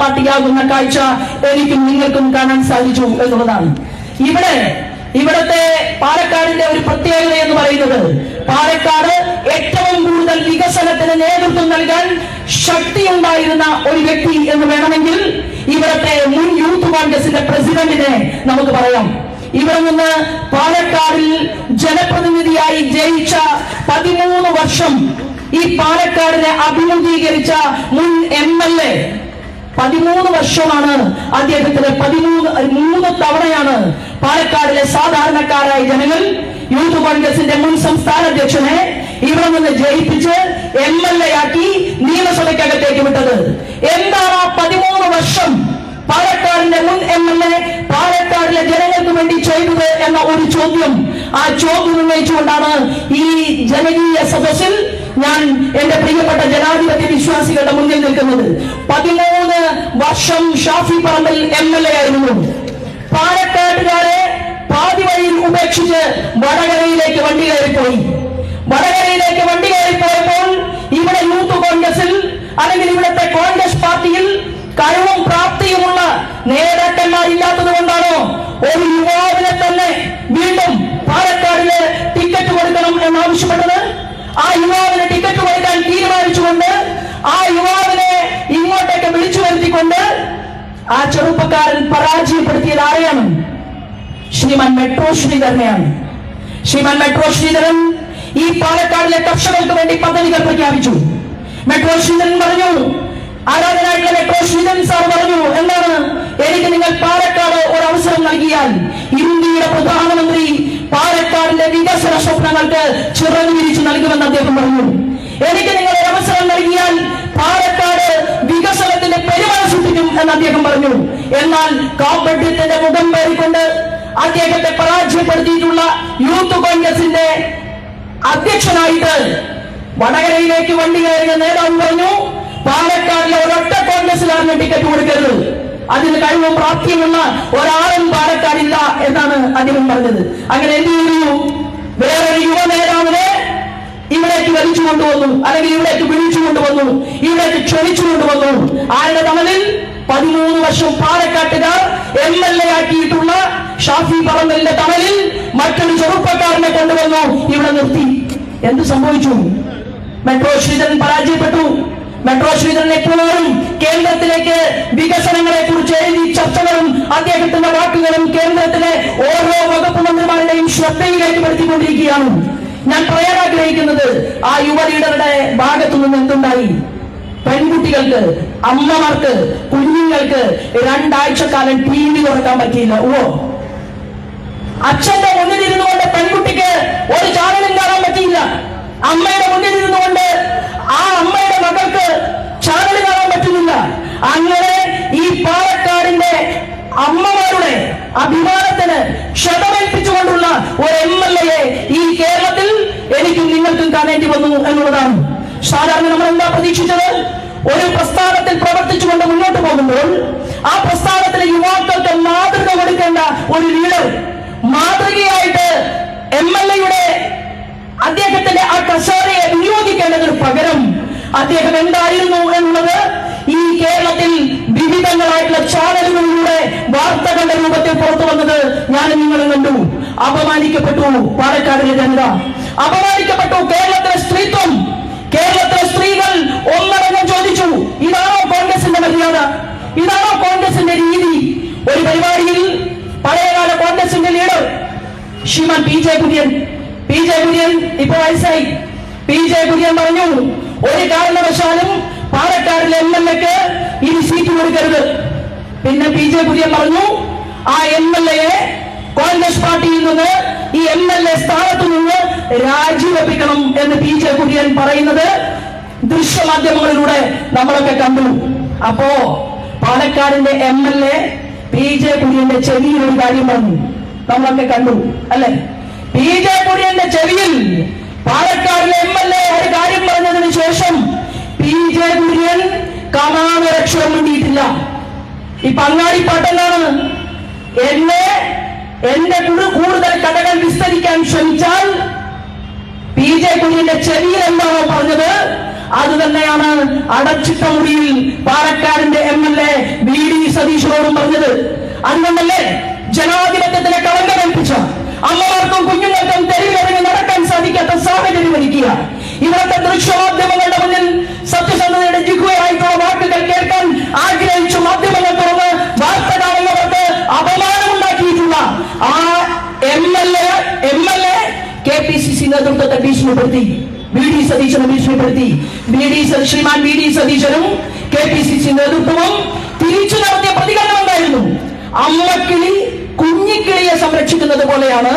പാർട്ടിയാകുന്ന കാഴ്ച എനിക്കും നിങ്ങൾക്കും കാണാൻ സാധിച്ചു എന്നുള്ളതാണ്. ഇവിടത്തെ പാലക്കാടിന്റെ ഒരു പ്രത്യേകത എന്ന് പറയുന്നത്, പാലക്കാട് ഏറ്റവും കൂടുതൽ വികസനത്തിന് നേതൃത്വം നൽകാൻ ശക്തിയുണ്ടായിരുന്ന ഒരു വ്യക്തി എന്ന് വേണമെങ്കിൽ ഇവിടത്തെ മുൻ യൂത്ത് കോൺഗ്രസിന്റെ പ്രസിഡന്റിനെ നമുക്ക് പറയാം. ഇവിടെ നിന്ന് പാലക്കാടിൽ ജനപ്രതിനിധിയായി ജയിച്ച 13 വർഷം ഈ പാലക്കാടിനെ അഭിമുഖീകരിച്ച മുൻ MLA 13 വർഷമാണ് അദ്ദേഹത്തിന് 3 തവണയാണ് പാലക്കാടിലെ സാധാരണക്കാരായ ജനങ്ങൾ യൂത്ത് കോൺഗ്രസിന്റെ മുൻ സംസ്ഥാന അധ്യക്ഷനെ ഇവിടെ നിന്ന് ജയിപ്പിച്ച് MLA ആക്കി നിയമസഭയ്ക്കകത്തേക്ക് വിട്ടത്. എന്താണ് ആ 13 വർഷം പാലക്കാടിന്റെ മുൻ MLA പാലക്കാടിലെ ജനങ്ങൾക്ക് വേണ്ടി ചെയ്തത് എന്ന ഒരു ചോദ്യം, ആ ചോദ്യം ഉന്നയിച്ചുകൊണ്ടാണ് ഈ ജനകീയ സദസ്സിൽ ഞാൻ എന്റെ പ്രിയപ്പെട്ട ജനാധിപത്യ വിശ്വാസികളുടെ മുന്നിൽ നിൽക്കുന്നത്. 13 വർഷം ഷാഫി പറമ്പിൽ MLA ആയിരുന്നു. പാലക്കാട്ടുകാരെ പാതി വഴിയിൽ ഉപേക്ഷിച്ച് വടകരയിലേക്ക് വണ്ടി കയറിപ്പോയി. വടകരയിലേക്ക് വണ്ടി കയറിപ്പോയപ്പോൾ ഇവിടെ യൂത്ത് കോൺഗ്രസിൽ അല്ലെങ്കിൽ ഇവിടുത്തെ കോൺഗ്രസ് പാർട്ടിയിൽ കഴിവും പ്രാപ്തിയുമുള്ള നേതാക്കന്മാരില്ലാത്തത് കൊണ്ടാണോ ഒരു യുവാവിനെ തന്നെ വീണ്ടും പാലക്കാടില് ടിക്കറ്റ് കൊടുക്കണം എന്നാവശ്യപ്പെട്ടത്? ആ യുവാവിന് ടിക്കറ്റ് കൊടുക്കാൻ തീരുമാനിച്ചുകൊണ്ട് ആ യുവാവിനെ ഇങ്ങോട്ടേക്ക് വിളിച്ചു വരുത്തിക്കൊണ്ട് ആ ചെറുപ്പക്കാരൻ പരാജയപ്പെടുത്തിയത് ആരെയാണ്? ശ്രീമാൻ മെട്രോ ശ്രീധരനെയാണ്. ശ്രീമാൻ മെട്രോ ശ്രീധരൻ ഈ പാലക്കാടിലെ കർഷകർക്ക് വേണ്ടി പദ്ധതികൾ പ്രഖ്യാപിച്ചു. മെട്രോ ശ്രീധരൻ പറഞ്ഞു, ആരാധനായിട്ടുള്ള മെട്രോ ശ്രീധരൻ സാർ പറഞ്ഞു, എന്താണ്, എനിക്ക് നിങ്ങൾ പാലക്കാട് ഒരു അവസരം നൽകിയാൽ ഇന്ത്യയുടെ പ്രധാനമന്ത്രി പാലക്കാടിന്റെ വികസന സ്വപ്നങ്ങൾക്ക് ചിറകു വിരിച്ചു നൽകുമെന്ന് അദ്ദേഹം പറഞ്ഞു. എനിക്ക് നിങ്ങൾ ഒരു അവസരം നൽകിയാൽ പാലക്കാട് വികസനത്തിന്റെ പെരുമഴ സൃഷ്ടിക്കും എന്ന് അദ്ദേഹം പറഞ്ഞു. എന്നാൽ കാപ്പഡ്യത്തിന്റെ മുഖം പേറിക്കൊണ്ട് അദ്ദേഹത്തെ പരാജയപ്പെടുത്തിയിട്ടുള്ള യൂത്ത് കോൺഗ്രസിന്റെ അധ്യക്ഷനായിട്ട് വടകരയിലേക്ക് വണ്ടി കയറിയ നേതാവ് പറഞ്ഞു, പാലക്കാടിലെ ഒരൊറ്റ കോൺഗ്രസിലാണ് ടിക്കറ്റ് കൊടുക്കരുത്, അതിന് കഴിവും പ്രാപ്തിയുമുള്ള ഒരാളും പാലക്കാടില്ല എന്നാണ് അദ്ദേഹം പറഞ്ഞത്. അങ്ങനെ എന്ത് ചെയ്യുന്നു? വേറൊരു യുവ നേതാവിനെ ഇവിടേക്ക് വലിച്ചു കൊണ്ടുവന്നു, അല്ലെങ്കിൽ ഇവിടേക്ക് വിളിച്ചു കൊണ്ടുവന്നു, ഇവിടേക്ക് ക്ഷണിച്ചു കൊണ്ടുവന്നു. ആരുടെ തണലിൽ? 13 വർഷം പാലക്കാട്ടുകാർ MLA ആക്കിയിട്ടുള്ള ഷാഫി പറമ്പലിന്റെ തണലിൽ മറ്റൊരു ചെറുപ്പക്കാരനെ കൊണ്ടുവന്നു ഇവിടെ നിർത്തി. എന്ത് സംഭവിച്ചു? മെട്രോ ശ്രീധരൻ പരാജയപ്പെട്ടു. മെട്രോ ശ്രീധരൻ എപ്പോഴും കേന്ദ്രത്തിലേക്ക് വികസനങ്ങളെ കുറിച്ച് എഴുതി ചർച്ചകളും അദ്ദേഹത്തിന്റെ വാക്കുകളും കേന്ദ്രത്തിലെ ഓരോ വകുപ്പ് മന്ത്രിമാരുടെയും ശ്രദ്ധയിലേക്ക് പെടുത്തിക്കൊണ്ടിരിക്കുകയാണ്. ഞാൻ പറയാൻ ആഗ്രഹിക്കുന്നത്, ആ യുവ ലീഡറുടെ ഭാഗത്തു നിന്ന് എന്തുണ്ടായി? പെൺകുട്ടികൾക്ക്, അമ്മമാർക്ക്, കുഞ്ഞുങ്ങൾക്ക് 2 ആഴ്ചക്കാലം TV തുറക്കാൻ പറ്റിയില്ല. അച്ഛന്റെ മുന്നിൽ ഇരുന്നുകൊണ്ട് പെൺകുട്ടിക്ക് ഒരു ചാനലും കാണാൻ പറ്റിയില്ല. അമ്മയുടെ മുന്നിൽ ഇരുന്നുകൊണ്ട് ആ അമ്മയുടെ മകൾക്ക് ചാനൽ കാണാൻ പറ്റുന്നില്ല. അങ്ങനെ ഈ പാലക്കാടിന്റെ അമ്മമാരുടെ അഭിമാനത്തിന് ക്ഷതമേൽപ്പിച്ചുകൊണ്ടുള്ള ഒരു MLA ഈ കേരളത്തിൽ എനിക്കും നിങ്ങൾക്കും കാണേണ്ടി വന്നു എന്നുള്ളതാണ്. സാധാരണ നമ്മൾ എന്താ പ്രതീക്ഷിച്ചത്? ഒരു പ്രസ്ഥാനത്തിൽ പ്രവർത്തിച്ചുകൊണ്ട് മുന്നോട്ട് പോകുമ്പോൾ ആ പ്രസ്ഥാനത്തിലെ യുവാക്കൾക്ക് മാതൃക കൊടുക്കേണ്ട ഒരു ലീഡർ മാതൃകയായിട്ട് MLA അദ്ദേഹത്തിന്റെ ആ കസേരയെ വിനിയോഗിക്കേണ്ടതിന് പകരം അദ്ദേഹം എന്തായിരുന്നു എന്നുള്ളത് ഈ കേരളത്തിൽ വിവിധങ്ങളായിട്ടുള്ള ചാനലുകളിലൂടെ വാർത്തകളുടെ രൂപത്തിൽ പുറത്തു വന്നത് ഞാനും നിങ്ങളും കണ്ടു. അപമാനിക്കപ്പെട്ടു പാലക്കാടിലെ ജനത, അപമാനിക്കപ്പെട്ടു കേരളത്തിലെ സ്ത്രീത്വം. കേരളത്തിലെ സ്ത്രീകൾ ഒന്നടങ്കം ചോദിച്ചു, ഇതാണോ കോൺഗ്രസിന്റെ മര്യാദ? ഇതാണോ കോൺഗ്രസിന്റെ രീതി? ഒരു പരിപാടിയിൽ പഴയകാല കോൺഗ്രസിന്റെ ലീഡർ ശ്രീമാൻ PJ കുര്യൻ ഇപ്പൊ വയസ്സായി. PJ കുര്യൻ പറഞ്ഞു, ഒരു കാരണവശാലും പാലക്കാടിലെ MLAക്ക് ഇനി സീറ്റ് കൊടുക്കരുത്. പിന്നെ PJ കുര്യൻ പറഞ്ഞു, ആ MLA കോൺഗ്രസ് പാർട്ടിയിൽ നിന്ന് ഈ MLA സ്ഥാനത്തു നിന്ന് രാജിവെപ്പിക്കണം എന്ന് PJ കുര്യൻ പറയുന്നത് ദൃശ്യമാധ്യമങ്ങളിലൂടെ നമ്മളൊക്കെ കണ്ടു. അപ്പോ പാലക്കാടിന്റെ MLA PJ കുര്യന്റെ ചെവിയിൽ ഒരു കാര്യം പറഞ്ഞു, നമ്മളൊക്കെ കണ്ടു അല്ലെ? PJ കുര്യന്റെ ചെവിയിൽ പാലക്കാടിലെ MLA ഒരു കാര്യം പറഞ്ഞതിന് ശേഷം PJ കുര്യൻ കമാനരക്ഷണം വേണ്ടിയിട്ടില്ല. ഈ പങ്ങാടിപ്പാട്ടെന്താണ്? എന്റെ കൂടുതൽ കഥകൾ വിസ്തരിക്കാൻ ശ്രമിച്ചാൽ PJ കുര്യന്റെ ചെവിയിൽ എന്താണോ പറഞ്ഞത് അത് തന്നെയാണ് അടച്ചിട്ട മുറിയിൽ പാലക്കാടിന്റെ MLA നേതൃത്വത്തെ ഭീഷണിപ്പെടുത്തി, വി ഡി സതീശനെ ഭീഷണിപ്പെടുത്തി. ശ്രീമാൻ വി ഡി സതീശനും KPCC നേതൃത്വവും തിരിച്ചു നടത്തിയ പ്രതികരണം ഉണ്ടായിരുന്നു. അമ്മക്കിളി കുഞ്ഞിക്കിളിയെ സംരക്ഷിക്കുന്നത് പോലെയാണ്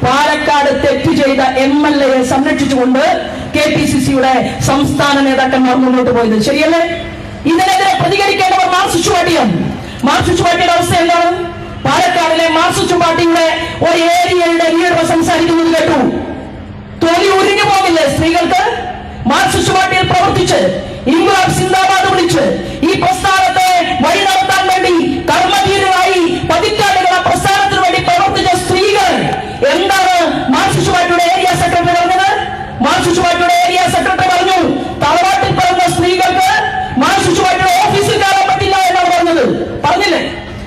പാലക്കാട് തെറ്റ് ചെയ്ത MLA സംരക്ഷിച്ചുകൊണ്ട് KPCCയുടെ സംസ്ഥാന നേതാക്കന്മാർ മുന്നോട്ട് പോയത്. ശരിയല്ലേ? ഇതിനെതിരെ പ്രതികരിക്കേണ്ടവർ മാർക്സിസ്റ്റ് പാർട്ടിയാണ്. മാർക്സിസ്റ്റ് പാർട്ടിയുടെ അവസ്ഥ എന്താണ്? പാലക്കാടിലെ മാർക്സിസ്റ്റ് പാർട്ടിയുടെ ഒരു ഏരിയയുടെ ലീഡർ സംസാരിക്കുന്നത് കേട്ടു. തൊലി ഉരിഞ്ഞു പോകില്ലേ സ്ത്രീകൾക്ക്? മാർക്സിസ്റ്റ് പാർട്ടിയിൽ പ്രവർത്തിച്ച് ഇൻക്ലാബ് സിന്ദാബാദ് വിളിച്ച് ഈ പ്രസ്ഥാനത്തെ വഴി നടത്താൻ വേണ്ടി കർമ്മധീരമായി പതിറ്റാണ്ടുകൾ ആ പ്രസ്ഥാനത്തിന് വേണ്ടി പ്രവർത്തിച്ച സ്ത്രീകൾ എന്താണ് മാർക്സിസ്റ്റ് പാർട്ടിയുടെ ഏരിയ സെക്രട്ടറി പറഞ്ഞത്? മാർക്സിസ്റ്റ് പാർട്ടിയുടെ ഏരിയ സെക്രട്ടറി പറഞ്ഞു, തറവാട്ടിൽ പറഞ്ഞ സ്ത്രീകൾക്ക് മാർക്സിസ്റ്റ് പാർട്ടിയുടെ ഓഫീസിൽ കയറാൻ പറ്റില്ല എന്നാണ് പറഞ്ഞത്. പറഞ്ഞില്ലേ?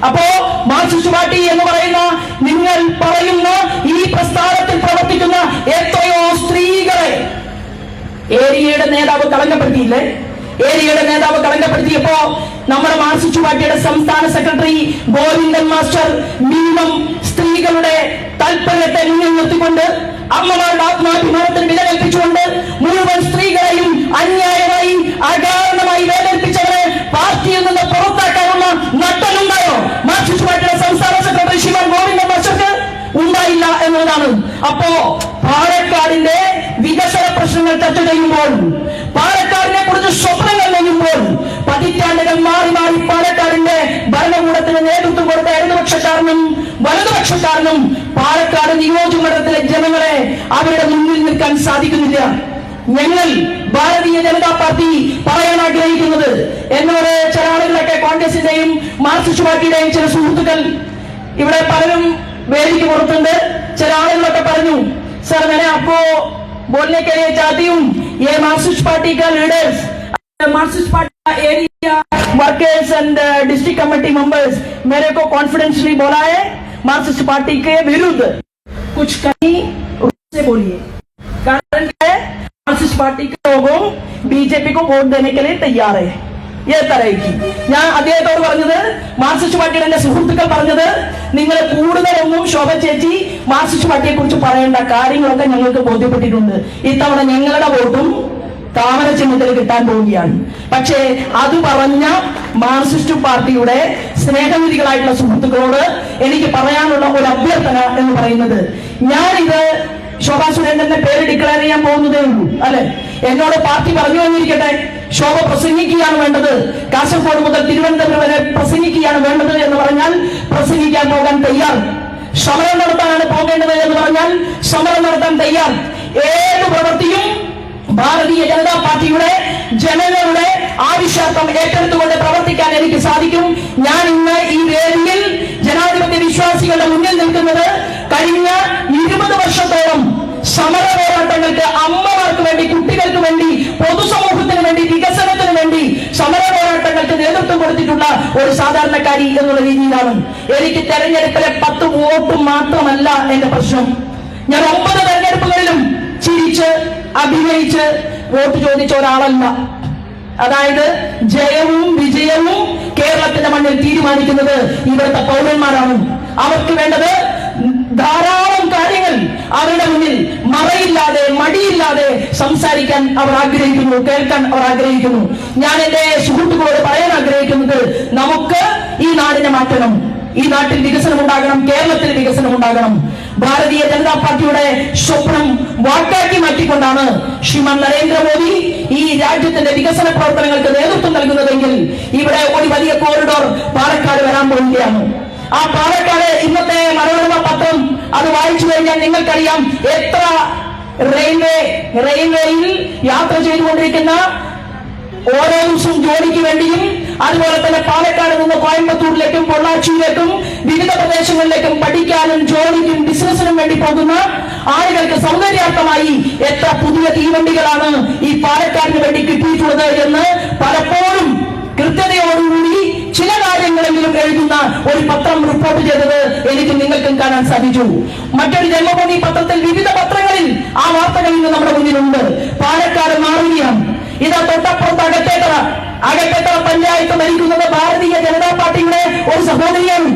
അപ്പോ മാർക്സിസ്റ്റ് പാർട്ടി എന്ന് പറയുന്ന നിങ്ങൾ പറയുന്ന ഈ പ്രസ്ഥാനത്തിൽ പ്രവർത്തിക്കുന്ന എത്രയോ സ്ത്രീകളെ ഏരിയയുടെ നേതാവ് കളങ്കപ്പെടുത്തിയില്ലേ? ഏരിയയുടെ നേതാവ് കളങ്കപ്പെടുത്തിയപ്പോ നമ്മുടെ മാർക്സിസ്റ്റ് പാർട്ടിയുടെ സംസ്ഥാന സെക്രട്ടറി ഗോവിന്ദൻ മാസ്റ്റർ മിനിമം സ്ത്രീകളുടെ താല്പര്യത്തെ മുന്നിൽ നിർത്തിക്കൊണ്ട് അമ്മമാരുടെ ആത്മാഭിമാനത്തിന് വില കൽപ്പിച്ചുകൊണ്ട് മുഴുവൻ സ്ത്രീകളെയും അന്യായമായി അകാരണമായി വേദനിപ്പിച്ചവരെ പാർട്ടിയിൽ നിന്ന് പുറത്താക്കാനുള്ള നട്ടലുണ്ടായോ മാർക്സിസ്റ്റ് പാർട്ടിയുടെ സംസ്ഥാന സെക്രട്ടറി ശ്രീമാൻ ഗോവിന്ദൻ മാസ്റ്റർക്ക്? ഉണ്ടായില്ല എന്നതാണ്. അപ്പോ പാലക്കാടിന്റെ വികസന പ്രശ്നങ്ങൾ ചർച്ച ചെയ്യുമ്പോൾ, പാലക്കാടിനെ കുറിച്ച് സ്വപ്നങ്ങൾ നെയ്യുമ്പോൾ, പതിറ്റാണ്ടുകൾ മാറി മാറി പാലക്കാടിന്റെ ഭരണകൂടത്തിന് നേതൃത്വം കൊടുത്ത ഇടതുപക്ഷക്കാരനും വലതുപക്ഷക്കാരനും പാലക്കാട് നിയോജകമണ്ഡലത്തിലെ ജനങ്ങളെ അവരുടെ മുന്നിൽ നിൽക്കാൻ സാധിക്കുന്നില്ല. ഞങ്ങൾ ഭാരതീയ ജനതാ പാർട്ടി പറയാൻ ആഗ്രഹിക്കുന്നത്, എന്നോട് ചില ആളുകളൊക്കെ കോൺഗ്രസിന്റെയും മാർക്സിസ്റ്റ് പാർട്ടിയുടെയും ചില സുഹൃത്തുക്കൾ ഇവിടെ പലരും വേദിക്ക് പുറത്തുണ്ട്. ചില ആളുകളൊക്കെ പറഞ്ഞു, सर मैंने आपको बोलने के लिए चाहती हूँ, ये मार्क्सिस्ट पार्टी का लीडर्स, मार्क्सिस्ट पार्टी का area workers and district committee members मेरे को कॉन्फिडेंशियली बोला है मार्क्सिस्ट पार्टी के विरुद्ध कुछ कहीं से बोलिए। कारण क्या है? मार्क्सिस्ट पार्टी के लोगों बीजेपी को वोट देने के लिए तैयार है. ഞാൻ അദ്ദേഹത്തോട് പറഞ്ഞത്, മാർക്സിസ്റ്റ് പാർട്ടിയുടെ എന്റെ സുഹൃത്തുക്കൾ പറഞ്ഞത്, നിങ്ങൾ കൂടുതലൊന്നും ശോഭ ചേച്ചി മാർക്സിസ്റ്റ് പാർട്ടിയെ കുറിച്ച് പറയേണ്ട, കാര്യങ്ങളൊക്കെ ഞങ്ങൾക്ക് ബോധ്യപ്പെട്ടിട്ടുണ്ട്. ഇത്തവണ ഞങ്ങളുടെ വോട്ടും താമര ചിഹ്നത്തിൽ കിട്ടാൻ പോവുകയാണ്. പക്ഷേ അത് പറഞ്ഞ മാർക്സിസ്റ്റ് പാർട്ടിയുടെ സ്നേഹനിധികളായിട്ടുള്ള സുഹൃത്തുക്കളോട് എനിക്ക് പറയാനുള്ള ഒരു അഭ്യർത്ഥന എന്ന് പറയുന്നത്, ഞാനിത് ശോഭാ സുരേന്ദ്രന്റെ പേര് ഡിക്ലെയർ ചെയ്യാൻ പോകുന്നതേ ഉള്ളൂ, അല്ലെ? എന്നോട് പാർട്ടി പറഞ്ഞു വന്നിരിക്കട്ടെ, ശോഭ പ്രസംഗിക്കുകയാണ് വേണ്ടത്, കാസർഗോഡ് മുതൽ തിരുവനന്തപുരം വരെ പ്രസംഗിക്കുകയാണ് വേണ്ടത് എന്ന് പറഞ്ഞാൽ പ്രസംഗിക്കാൻ പോകാൻ തയ്യാർ. സമരം നടത്താനാണ് പോകേണ്ടത് എന്ന് പറഞ്ഞാൽ സമരം നടത്താൻ തയ്യാർ. ഏത് പ്രവൃത്തിയും ഭാരതീയ ജനതാ പാർട്ടിയുടെ ജനങ്ങളുടെ ആവശ്യാർത്ഥം ഏറ്റെടുത്തുകൊണ്ട് പ്രവർത്തിക്കാൻ എനിക്ക് സാധിക്കും. ഞാൻ ഇന്ന് ഈ വേദിയിൽ ജനാധിപത്യ വിശ്വാസികളുടെ മുന്നിൽ നിൽക്കുന്നത് കഴിഞ്ഞ 20 വർഷത്തോളം സമര പോരാട്ടങ്ങൾക്ക്, അമ്മമാർക്ക് വേണ്ടി, കുട്ടികൾക്ക് വേണ്ടി, പൊതുസമൂഹത്തിന് വേണ്ടി, വികസനത്തിന് വേണ്ടി സമര പോരാട്ടങ്ങൾക്ക് നേതൃത്വം കൊടുത്തിട്ടുള്ള ഒരു സാധാരണക്കാരി എന്നുള്ള രീതിയിലാണ്. എനിക്ക് തെരഞ്ഞെടുപ്പിലെ 10 വോട്ട് മാത്രമല്ല എന്റെ പ്രശ്നം. ഞാൻ 9 തെരഞ്ഞെടുപ്പുകളിലും ചിരിച്ച് അഭിനയിച്ച് വോട്ട് ചോദിച്ച ഒരാളല്ല. അതായത് ജയവും വിജയവും കേരളത്തിന്റെ മണ്ണിൽ തീരുമാനിക്കുന്നത് ഇവിടുത്തെ പൗരന്മാരാണ്. അവർക്ക് വേണ്ടത് ധാരാളം കാര്യങ്ങൾ അവരുടെ മുന്നിൽ മറയില്ലാതെ മടിയില്ലാതെ സംസാരിക്കാൻ അവർ ആഗ്രഹിക്കുന്നു, കേൾക്കാൻ അവർ ആഗ്രഹിക്കുന്നു. ഞാൻ എന്റെ സുഹൃത്തുക്കളോട് പറയാൻ ആഗ്രഹിക്കുന്നത്, നമുക്ക് ഈ നാടിനെ മാറ്റണം, ഈ നാട്ടിൽ വികസനം ഉണ്ടാകണം, കേരളത്തിൽ വികസനം ഉണ്ടാകണം. ഭാരതീയ ജനതാ പാർട്ടിയുടെ സ്വപ്നം വാക്കാക്കി മാറ്റിക്കൊണ്ടാണ് ശ്രീമാൻ നരേന്ദ്രമോദി ഈ രാജ്യത്തിന്റെ വികസന പ്രവർത്തനങ്ങൾക്ക് നേതൃത്വം നൽകുന്നതെങ്കിൽ ഇവിടെ ഒരു വലിയ കോറിഡോർ പാലക്കാട് വരാൻ പോവുകയാണ്. ആ പാലക്കാട് ഇന്നത്തെ മനോരമ പത്രം അത് വായിച്ചു കഴിഞ്ഞാൽ നിങ്ങൾക്കറിയാം എത്ര റെയിൽവേയിൽ യാത്ര ചെയ്തുകൊണ്ടിരിക്കുന്ന, ഓരോ ദിവസവും ജോലിക്ക് വേണ്ടിയും അതുപോലെ തന്നെ പാലക്കാട് നിന്ന് കോയമ്പത്തൂരിലേക്കും പൊള്ളാച്ചിയിലേക്കും വിവിധ പ്രദേശങ്ങളിലേക്കും പഠിക്കാനും ജോലിക്കും ബിസിനസിനും വേണ്ടി പോകുന്ന ആളുകൾക്ക് സൗകര്യാർത്ഥമായി എത്ര പുതിയ തീവണ്ടികളാണ് ഈ പാലക്കാടിന് വേണ്ടി കിട്ടിയിട്ടുള്ളത് എന്ന് പലപ്പോഴും കൃത്യതയോടുകൂടി ചില കാര്യങ്ങളെങ്കിലും എഴുതുന്ന ഒരു പത്രം റിപ്പോർട്ട് ചെയ്തത് എനിക്കും നിങ്ങൾക്കും കാണാൻ സാധിച്ചു. മറ്റൊരു ജന്മഭൂമി പത്രത്തിൽ, വിവിധ പത്രങ്ങളിൽ ആ വാർത്തകൾ ഇന്ന് നമ്മുടെ മുന്നിലുണ്ട്. പാലക്കാട് മാറുകയാണ്. ഇതാ തൊട്ടപ്പുറത്ത് അകത്തേത്തറ പഞ്ചായത്ത് ഭരിക്കുന്നത് ഭാരതീയ ജനതാ പാർട്ടിയുടെ ഒരു സഹോദരിയാണ്.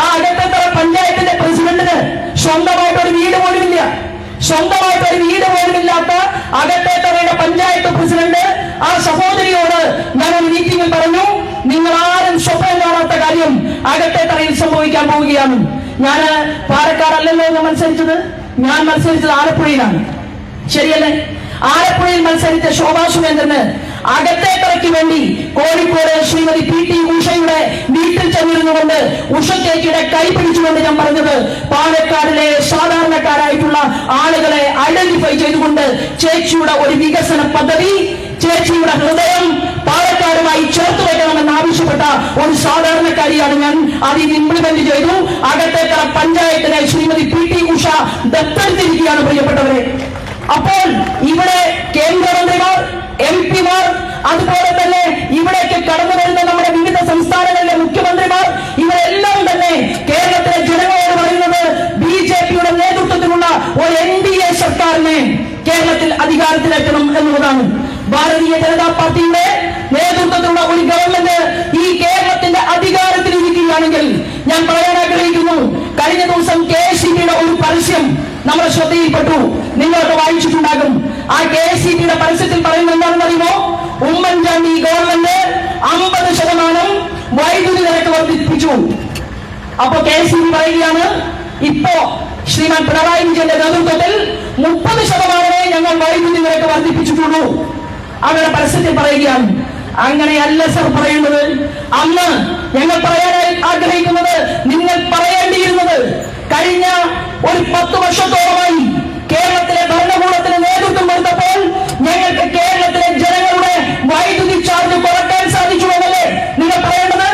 ആ അകത്തേത്തറ പഞ്ചായത്തിന്റെ പ്രസിഡന്റിന് സ്വന്തമായിട്ട് ഒരു വീട് പോലുമില്ല. സ്വന്തമായിട്ട് ഒരു വീട് പോലുമില്ലാത്ത അകത്തേത്തറയുടെ പഞ്ചായത്ത് പ്രസിഡന്റ് ആ സഹോദരിയോട് ഞാൻ ഒരു മീറ്റിംഗിൽ പറഞ്ഞു, നിങ്ങൾ ആരും സ്വപ്നം കാണാത്ത കാര്യം അകത്തേത്തറയിൽ സംഭവിക്കാൻ പോവുകയാണ്. ഞാൻ പാലക്കാടല്ലല്ലോ ഞാൻ മത്സരിച്ചത്, ഞാൻ മത്സരിച്ചത് ആലപ്പുഴയിലാണ്, ശരിയല്ലേ? ആലപ്പുഴയിൽ മത്സരിച്ച ശോഭാ സുരേന്ദ്രന് അകത്തേത്തറയ്ക്ക് വേണ്ടി കോഴിക്കോട് ശ്രീമതി പി.ടി. ഉഷയുടെ വീട്ടിൽ ചെന്നിരുന്നുകൊണ്ട് ഉഷ ചേച്ചിയുടെ കൈ പിടിച്ചുകൊണ്ട് ഞാൻ പറഞ്ഞത്, പാലക്കാടിലെ സാധാരണക്കാരായിട്ടുള്ള ആളുകളെ ഐഡന്റിഫൈ ചെയ്തുകൊണ്ട് ചേച്ചിയുടെ ഒരു വികസന പദ്ധതി, ചേച്ചിയുടെ ഹൃദയം പാലക്കാടുമായി ചേർത്ത് വയ്ക്കണമെന്ന് ആവശ്യപ്പെട്ട ഒരു സാധാരണക്കാരിയാണ് ഞാൻ. അത് ഇംപ്ലിമെന്റ് ചെയ്തു. അകത്തേത്തറ പഞ്ചായത്തിനെ ശ്രീമതി പി.ടി. ഉഷ ദത്തെടുത്തിരിക്കുകയാണ് പ്രിയപ്പെട്ടവരെ. അപ്പോൾ ഇവിടെ കേന്ദ്രമന്ത്രിമാർ, MP-മാർ, അതുപോലെ തന്നെ ഇവിടേക്ക് കടന്നു വരുന്ന നമ്മുടെ വിവിധ സംസ്ഥാനങ്ങളിലെ മുഖ്യമന്ത്രിമാർ, ഇവരെല്ലാം തന്നെ കേരളത്തിലെ ജനങ്ങളോട് പറയുന്നത് BJP-യുടെ നേതൃത്വത്തിലുള്ള ഒരു NDA സർക്കാരിനെ കേരളത്തിൽ അധികാരത്തിലെത്തണം എന്നുള്ളതാണ്. ഭാരതീയ ജനതാ പാർട്ടിയുടെ നേതൃത്വത്തിലുള്ള ഒരു ഗവൺമെന്റ് ഈ കേരളത്തിന്റെ അധികാരത്തിലിരിക്കുകയാണെങ്കിൽ ഞാൻ പറയാൻ ആഗ്രഹിക്കുന്നു, കഴിഞ്ഞ ദിവസം KSCB-യുടെ ഒരു പരസ്യം നമ്മുടെ ശ്രദ്ധയിൽപ്പെട്ടു. നിങ്ങൾക്ക് വായിച്ചിട്ടുണ്ടാകും. ആ KSCB-യുടെ പരസ്യത്തിൽ പറയുന്നത് എന്താണെന്ന് അറിയുമോ? ഉമ്മൻചാണ്ടി ഗവൺമെന്റ് 50% വൈദ്യുതി നിരക്ക് വർദ്ധിപ്പിച്ചു. അപ്പൊ KSCB പറയുകയാണ്, ഇപ്പോ ശ്രീമാൻ പിണറായി വിജയന്റെ നേതൃത്വത്തിൽ 30% ഞങ്ങൾ വൈദ്യുതി നിരക്ക് വർദ്ധിപ്പിച്ചിട്ടുള്ളൂ. അവരുടെ പരസ്യത്തിൽ പറയുകയാണ്. അങ്ങനെയല്ല സർ പറയേണ്ടത്. അന്ന് ഞങ്ങൾ പറയാനായി ആഗ്രഹിക്കുന്നത്, നിങ്ങൾ പറയേണ്ടിയിരുന്നത്, കഴിഞ്ഞ ഒരു 10 വർഷത്തോളമായി കേരളത്തിലെ ഭരണകൂടത്തിന് നേതൃത്വം കൊടുത്തപ്പോൾ ഞങ്ങൾക്ക് കേരളത്തിലെ ജനങ്ങളുടെ വൈദ്യുതി ചാർജ് കുറയ്ക്കാൻ സാധിച്ചു എന്നല്ലേ നിങ്ങൾ പറയേണ്ടത്?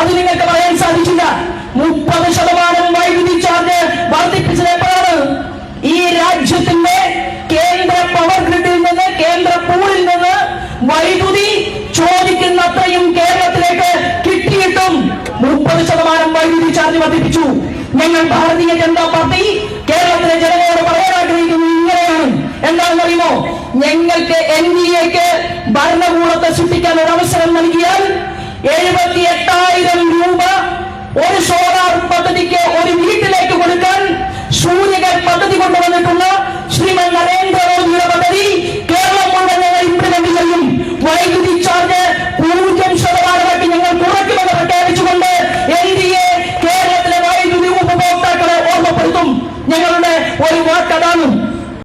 അത് നിങ്ങൾക്ക് പറയാൻ സാധിച്ചില്ല. 30% വൈദ്യുതി ചാർജ് വർദ്ധിപ്പിച്ചത് എപ്പോഴാണ്? ഈ രാജ്യത്തിന്റെ കേന്ദ്ര പവർ ഗ്രിഡിൽ നിന്ന്, കേന്ദ്ര പൂളിൽ നിന്ന് വൈദ്യുതി ചോദിക്കുന്ന അത്രയും കേരളത്തിലേക്ക് കിട്ടിയിട്ടും 30% വൈദ്യുതി ചാർജ് വർദ്ധിപ്പിച്ചു. ഞങ്ങൾ ഭാരതീയ ജനതാ പാർട്ടി കേരളത്തിലെ ജനങ്ങളോട് പറയാൻ ആഗ്രഹിക്കുന്നത് ഇങ്ങനെയാണ്. എന്താണെന്ന് അറിയുമോ? ഞങ്ങൾക്ക് NDA-ക്ക് ഭരണകൂടത്തെ സൃഷ്ടിക്കാൻ ഒരു അവസരം നൽകിയാൽ 78,000 രൂപ ഒരു സോളാർ പദ്ധതിക്ക് ഒരു വീട്ടിലേക്ക് കൊടുക്കാൻ സൂര്യകർ പദ്ധതി കൊണ്ടുവന്നിട്ടുള്ള ശ്രീമൻ നരേന്ദ്രമോദിയുടെ പദ്ധതി കേരളം മുഴുവൻ ഞങ്ങൾ ഇംപ്ലിമെന്റ് ചെയ്യും. വൈദ്യുതി ചാർജ് 0% ഞങ്ങൾ കുറയ്ക്കുമെന്ന് പ്രഖ്യാപിച്ചുകൊണ്ട് NDA കേരളത്തിലെ വൈദ്യുതി ഉപഭോക്താക്കളെ ഓർമ്മപ്പെടുത്തും. ഞങ്ങളുടെ ഒരു വാക്കതാണ്.